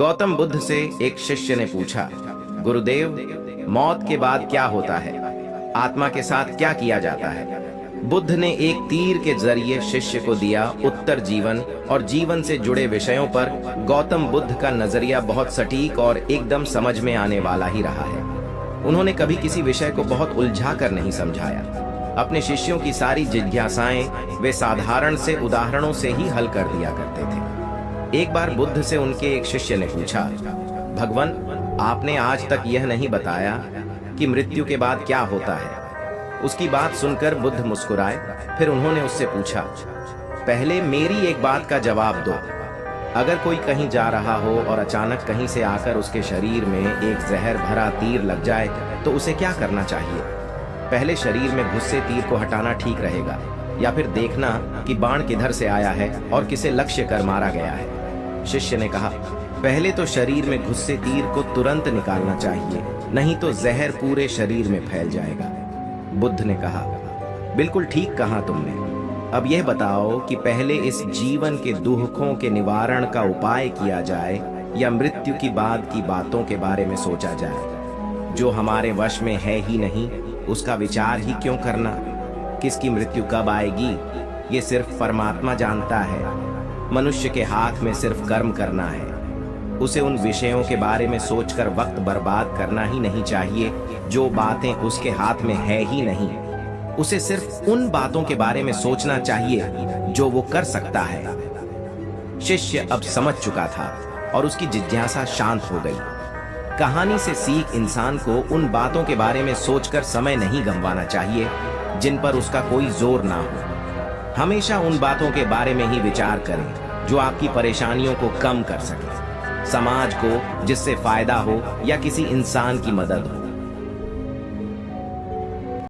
गौतम बुद्ध से एक शिष्य ने पूछा, गुरुदेव, मौत के बाद क्या होता है? आत्मा के साथ क्या किया जाता है? बुद्ध ने एक तीर के जरिए शिष्य को दिया उत्तर जीवन और जीवन से जुड़े विषयों पर गौतम बुद्ध का नजरिया बहुत सटीक और एकदम समझ में आने वाला ही रहा है। उन्होंने कभी किसी विषय को बहुत उलझा कर नहीं समझाया। अपने शिष्यों की सारी जिज्ञासाएं वे साधारण से उदाहरणों से ही हल कर दिया करते थे। एक बार बुद्ध से उनके एक शिष्य ने पूछा, भगवान, आपने आज तक यह नहीं बताया कि मृत्यु के बाद क्या होता है। उसकी बात सुनकर बुद्ध मुस्कुराए। फिर उन्होंने उससे पूछा, पहले मेरी एक बात का जवाब दो। अगर कोई कहीं जा रहा हो और अचानक कहीं से आकर उसके शरीर में एक जहर भरा तीर लग जाए तो उसे क्या करना चाहिए? पहले शरीर में घुसे तीर को हटाना ठीक रहेगा या फिर देखना कि बाण किधर से आया है और किसे लक्ष्य कर मारा गया है? शिष्य ने कहा, पहले तो शरीर में घुसे तीर को तुरंत निकालना चाहिए, नहीं तो जहर पूरे शरीर में फैल जाएगा। बुद्ध ने कहा, बिल्कुल ठीक कहा तुमने। अब यह बताओ कि पहले इस जीवन के दुखों के निवारण का उपाय किया जाए या मृत्यु की बाद की बातों के बारे में सोचा जाए? जो हमारे वश में है ही नहीं, उसका विचार ही क्यों करना? किसकी मृत्यु कब आएगी, ये सिर्फ परमात्मा जानता है। मनुष्य के हाथ में सिर्फ कर्म करना है। उसे उन विषयों के बारे में सोचकर वक्त बर्बाद करना ही नहीं चाहिए जो बातें उसके हाथ में है ही नहीं। उसे सिर्फ उन बातों के बारे में सोचना चाहिए जो वो कर सकता है। शिष्य अब समझ चुका था और उसकी जिज्ञासा शांत हो गई। कहानी से सीख इंसान को उन बातों के बारे में सोचकर समय नहीं गंवाना चाहिए जिन पर उसका कोई जोर ना हो। हमेशा उन बातों के बारे में ही विचार करें जो आपकी परेशानियों को कम कर सके, समाज को जिससे फायदा हो या किसी इंसान की मदद हो।